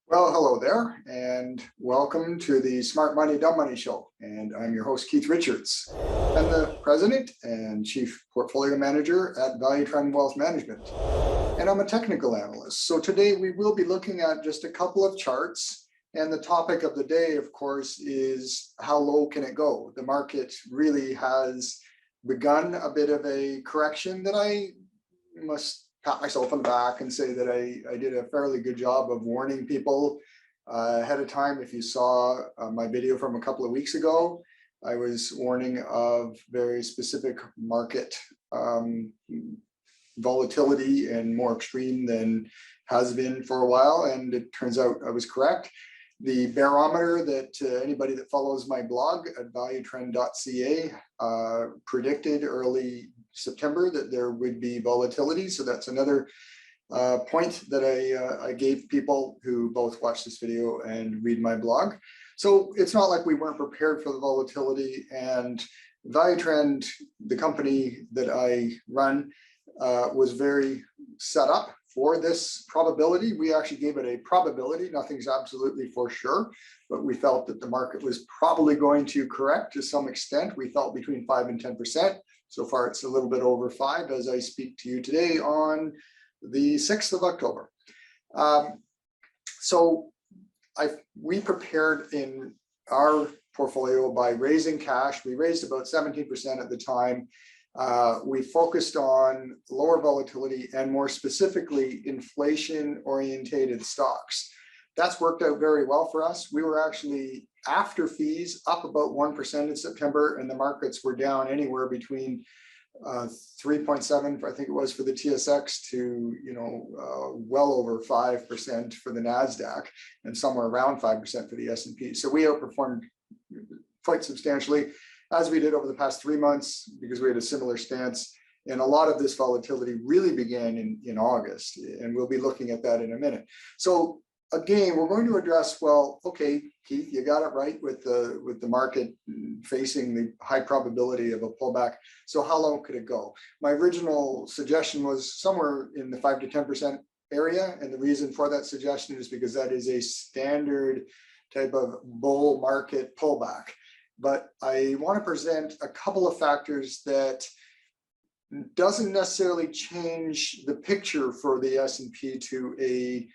Well, hello there, and welcome to the Smart Money, Dumb Money show. And I'm your host, Keith Richards. I'm the president and chief portfolio manager at ValueTrend Wealth Management, and I'm a technical analyst. So today we will be looking at just a couple of charts. And the topic of the day, of course, is how low can it go? The market really has begun a bit of a correction that I must pat myself on the back and say that I did a fairly good job of warning people ahead of time. If you saw my video from a couple of weeks ago, I was warning of very specific market volatility and more extreme than has been for a while. And it turns out I was correct. The barometer that anybody that follows my blog at valuetrend.ca predicted early September that there would be volatility. So that's another point that I gave people who both watch this video and read my blog. So it's not like we weren't prepared for the volatility. And ValueTrend, the company that I run, was very set up for this probability. We actually gave it a probability. Nothing's absolutely for sure, but we felt that the market was probably going to correct to some extent. We felt between 5 and 10%. So far, it's a little bit over 5 as I speak to you today on the 6th of October. We prepared in our portfolio by raising cash. We raised about 17% at the time. We focused on lower volatility and more specifically inflation-orientated stocks. That's worked out very well for us. We were actually, after fees, up about 1% in September, and the markets were down anywhere between 3.7, I think it was, for the TSX to well over 5% for the NASDAQ, and somewhere around 5% for the S&P. So we outperformed quite substantially, as we did over the past 3 months, because we had a similar stance. And a lot of this volatility really began in August, and we'll be looking at that in a minute. So again, we're going to address, well, okay, Keith, you got it right with the market facing the high probability of a pullback. So how low could it go? My original suggestion was somewhere in the 5 to 10% area. And the reason for that suggestion is because that is a standard type of bull market pullback. But I want to present a couple of factors that doesn't necessarily change the picture for the S&P to a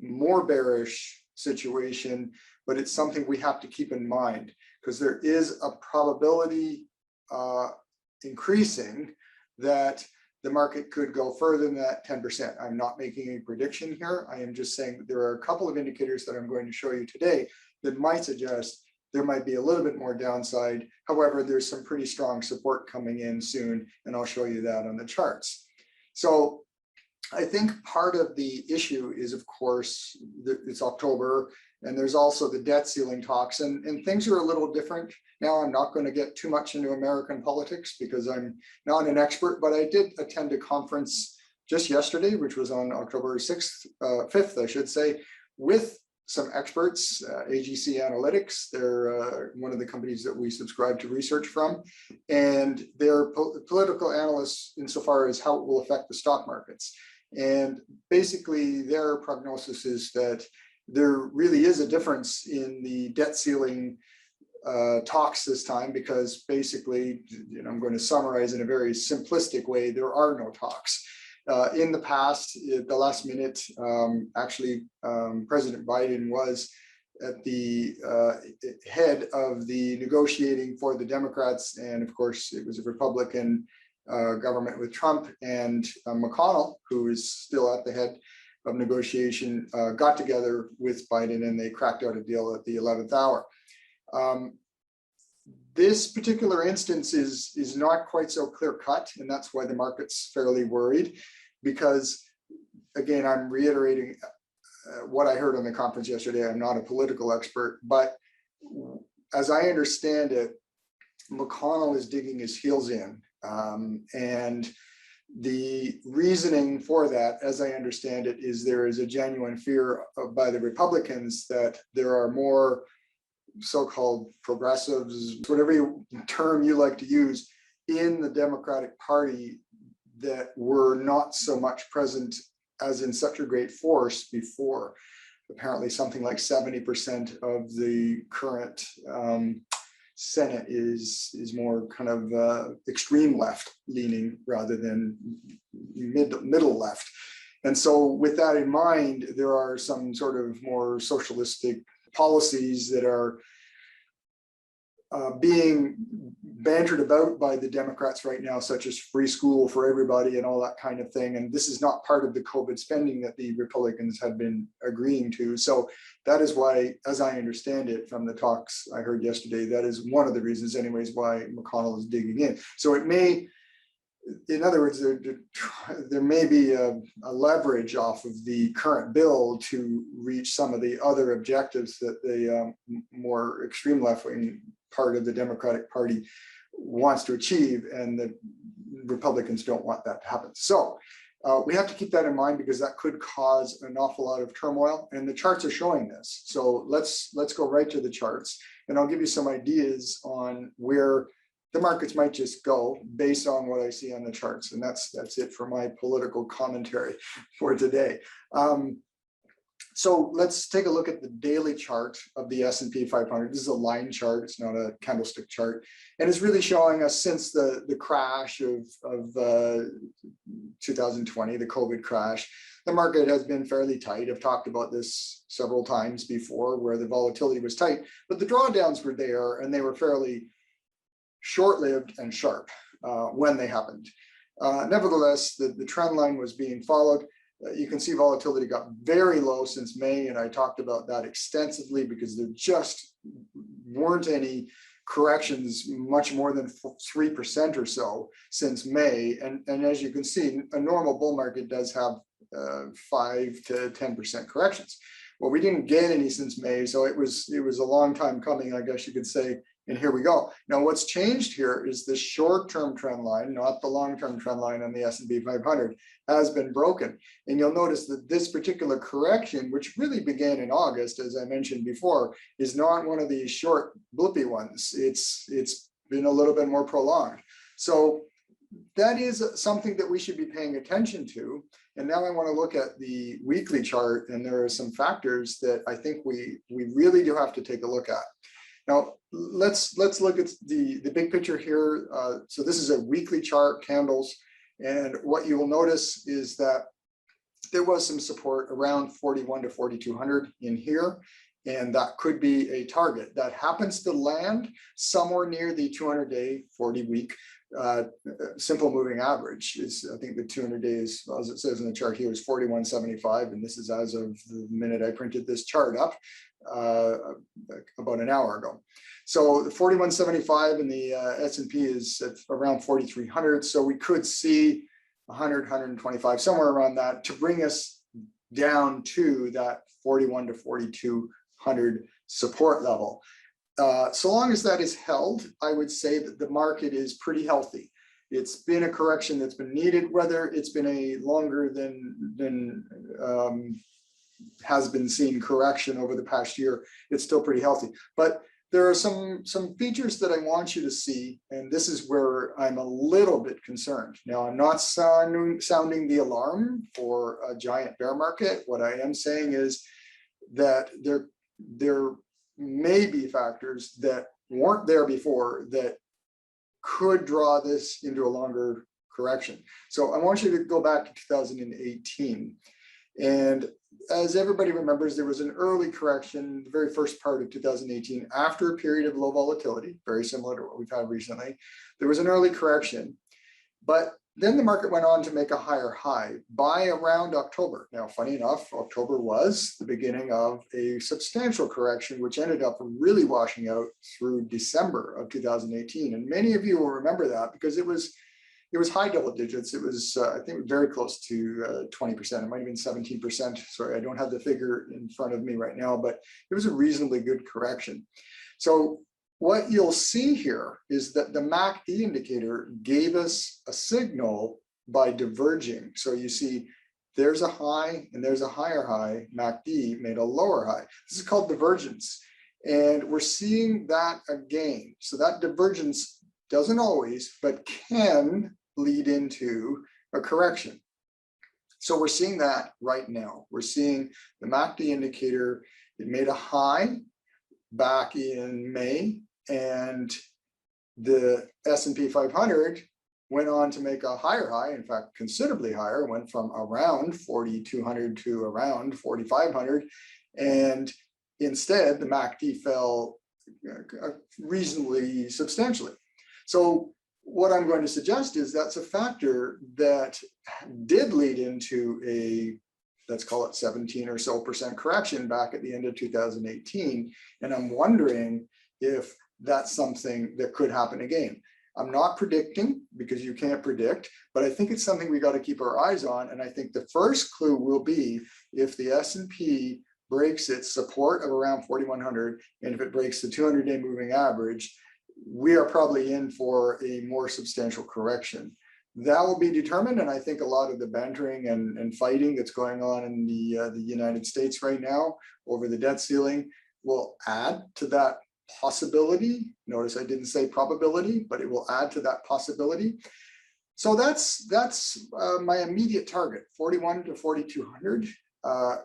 more bearish situation, but it's something we have to keep in mind because there is a probability increasing that the market could go further than that 10%. I'm not making a prediction here. I am just saying that there are a couple of indicators that I'm going to show you today that might suggest there might be a little bit more downside. However, there's some pretty strong support coming in soon, and I'll show you that on the charts. So I think part of the issue is, of course, it's October, and there's also the debt ceiling talks, and things are a little different now. I'm not going to get too much into American politics because I'm not an expert, but I did attend a conference just yesterday, which was on October 5th, I should say, with some experts, AGC Analytics. They're one of the companies that we subscribe to research from, and they're political analysts insofar as how it will affect the stock markets. And basically their prognosis is that there really is a difference in the debt ceiling talks this time, because basically, I'm going to summarize in a very simplistic way, there are no talks. In the past, at the last minute, President Biden was at the head of the negotiating for the Democrats, and of course it was a Republican government with Trump, and McConnell, who is still at the head of negotiation, got together with Biden and they cracked out a deal at the 11th hour. This particular instance is not quite so clear cut, and that's why the market's fairly worried, because again, I'm reiterating what I heard on the conference yesterday. I'm not a political expert, but as I understand it, McConnell is digging his heels in. And the reasoning for that, as I understand it, is there is a genuine fear by the Republicans that there are more so-called progressives, whatever term you like to use, in the Democratic Party that were not so much present as in such a great force before. apparently something like 70% of the current Senate is more kind of extreme left leaning rather than middle left. And so with that in mind, there are some sort of more socialistic policies that are being bantered about by the Democrats right now, such as free school for everybody and all that kind of thing. And this is not part of the COVID spending that the Republicans had been agreeing to. So that is why, as I understand it from the talks I heard yesterday, that is one of the reasons anyways why McConnell is digging in. So it may, in other words, there may be a leverage off of the current bill to reach some of the other objectives that the more extreme left-wing part of the Democratic Party wants to achieve, and the Republicans don't want that to happen. So we have to keep that in mind, because that could cause an awful lot of turmoil, and the charts are showing this. So let's go right to the charts, and I'll give you some ideas on where the markets might just go based on what I see on the charts. And that's it for my political commentary for today. So let's take a look at the daily chart of the S&P 500. This is a line chart, it's not a candlestick chart. And it's really showing us since the crash of 2020, the COVID crash, the market has been fairly tight. I've talked about this several times before, where the volatility was tight, but the drawdowns were there, and they were fairly short-lived and sharp when they happened. Nevertheless, the trend line was being followed. You can see volatility got very low since May, and I talked about that extensively because there just weren't any corrections much more than 3% or so since May. And as you can see, a normal bull market does have 5 to 10% corrections. Well, we didn't get any since May, so it was a long time coming, I guess you could say. And here we go. Now, what's changed here is the short-term trend line, not the long-term trend line on the S&P 500, has been broken. And you'll notice that this particular correction, which really began in August, as I mentioned before, is not one of these short blippy ones. It's been a little bit more prolonged. So that is something that we should be paying attention to. And now I want to look at the weekly chart, and there are some factors that I think we really do have to take a look at. Now, let's look at the big picture here. So this is a weekly chart, candles, and what you will notice is that there was some support around 41 to 4,200 in here, and that could be a target that happens to land somewhere near the 200-day, 40-week simple moving average. I think the 200 days, as it says in the chart here, is 41.75, and this is as of the minute I printed this chart up about an hour ago. So the 41.75 in the S&P is at around 4,300. So we could see 100, 125, somewhere around that, to bring us down to that 41 to 4,200 support level. So long as that is held, I would say that the market is pretty healthy. It's been a correction that's been needed, whether it's been a longer than has been seen correction over the past year. It's still pretty healthy. But there are some features that I want you to see, and this is where I'm a little bit concerned. Now, I'm not sounding the alarm for a giant bear market. What I am saying is that there may be factors that weren't there before that could draw this into a longer correction. So I want you to go back to 2018. And as everybody remembers, there was an early correction, the very first part of 2018, after a period of low volatility, very similar to what we've had recently. There was an early correction, but then the market went on to make a higher high by around October. Now, funny enough, October was the beginning of a substantial correction, which ended up really washing out through December of 2018. And many of you will remember that because it was high double digits. It was, I think, very close to 20%. It might have been 17%. Sorry, I don't have the figure in front of me right now, but it was a reasonably good correction. So what you'll see here is that the MACD indicator gave us a signal by diverging. So you see there's a high and there's a higher high. MACD made a lower high. This is called divergence. And we're seeing that again. So that divergence doesn't always, but can lead into a correction. So we're seeing that right now. We're seeing the MACD indicator, it made a high back in May, and the S&P 500 went on to make a higher high, in fact, considerably higher, went from around 4,200 to around 4,500. And instead, the MACD fell reasonably substantially. So what I'm going to suggest is that's a factor that did lead into a, let's call it 17% or so correction back at the end of 2018. And I'm wondering if that's something that could happen again. I'm not predicting, because you can't predict, but I think it's something we got to keep our eyes on. And I think the first clue will be if the S&P breaks its support of around 4,100, and if it breaks the 200-day moving average, we are probably in for a more substantial correction. That will be determined, and I think a lot of the bantering and fighting that's going on in the United States right now over the debt ceiling will add to that possibility. Notice I didn't say probability, but it will add to that possibility. So that's my immediate target, 41 to 4,200,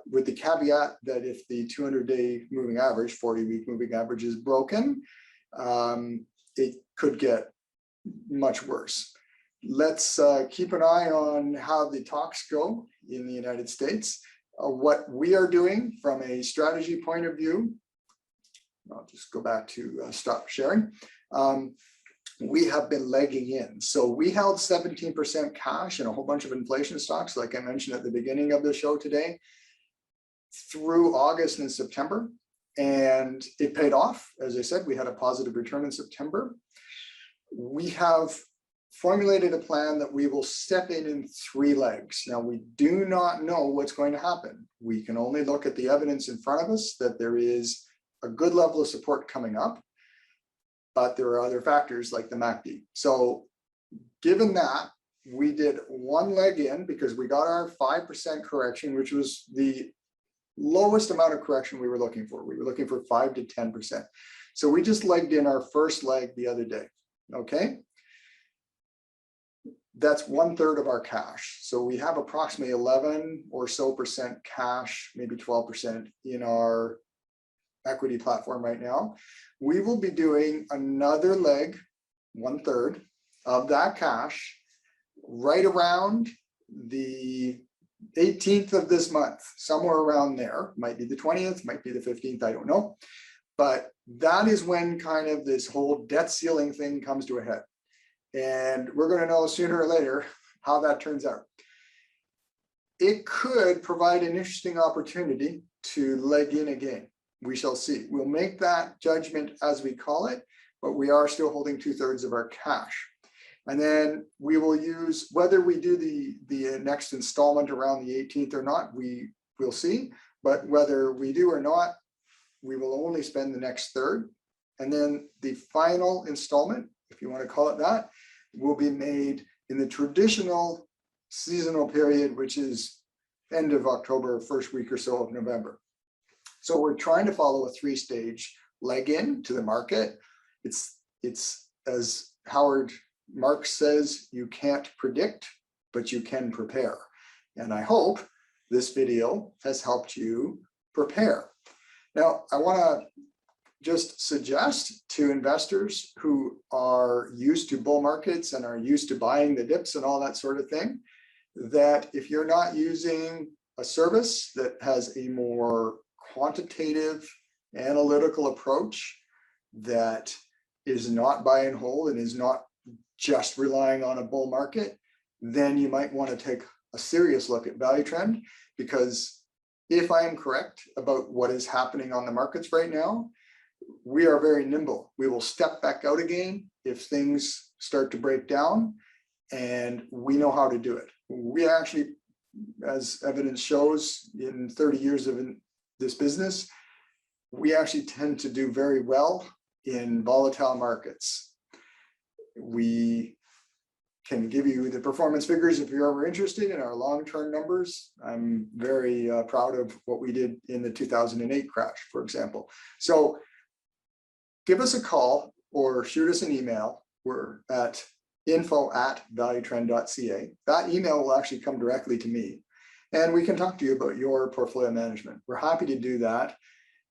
with the caveat that if the 200-day moving average, 40-week moving average is broken, it could get much worse. Let's keep an eye on how the talks go in the United States. What we are doing from a strategy point of view, I'll just go back to stop sharing. We have been legging in. So we held 17% cash and a whole bunch of inflation stocks, like I mentioned at the beginning of the show today, through August and September. And it paid off. As I said, we had a positive return in September. We have formulated a plan that we will step in 3 legs. Now, we do not know what's going to happen. We can only look at the evidence in front of us that there is a good level of support coming up, but there are other factors like the MACD. So given that, we did 1 leg in because we got our 5% correction, which was the lowest amount of correction we were looking for. We were looking for 5 to 10%. So we just legged in our first leg the other day, okay? That's 1/3 of our cash. So we have approximately 11% or so cash, maybe 12% in our equity platform right now. We will be doing another leg, 1/3 of that cash, right around the 18th of this month, somewhere around there. Might be the 20th, might be the 15th, I don't know. But that is when kind of this whole debt ceiling thing comes to a head. And we're going to know sooner or later how that turns out. It could provide an interesting opportunity to leg in again. We shall see. We'll make that judgment as we call it, but we are still holding 2/3 of our cash. And then we will use, whether we do the next installment around the 18th or not, we will see. But whether we do or not, we will only spend the next 1/3. And then the final installment, if you want to call it that, will be made in the traditional seasonal period, which is end of October, first week or so of November. So we're trying to follow a 3-stage leg in to the market. It's as Howard Marks says, you can't predict, but you can prepare. And I hope this video has helped you prepare. Now, I want to just suggest to investors who are used to bull markets and are used to buying the dips and all that sort of thing, that if you're not using a service that has a more quantitative analytical approach that is not buy and hold and is not just relying on a bull market, then you might want to take a serious look at value trend, because if I am correct about what is happening on the markets right now, we are very nimble. We will step back out again if things start to break down, and we know how to do it. We actually, as evidence shows, in 30 years of this business, we actually tend to do very well in volatile markets. We can give you the performance figures if you're ever interested in our long-term numbers. I'm very proud of what we did in the 2008 crash, for example. So give us a call or shoot us an email. We're at info@valuetrend.ca. That email will actually come directly to me. and we can talk to you about your portfolio management. We're happy to do that.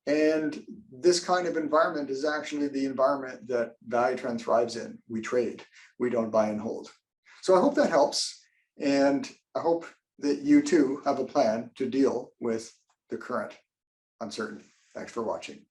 And this kind of environment is actually the environment that Value Trend thrives in. We trade, we don't buy and hold. So I hope that helps. And I hope that you too have a plan to deal with the current uncertainty. Thanks for watching.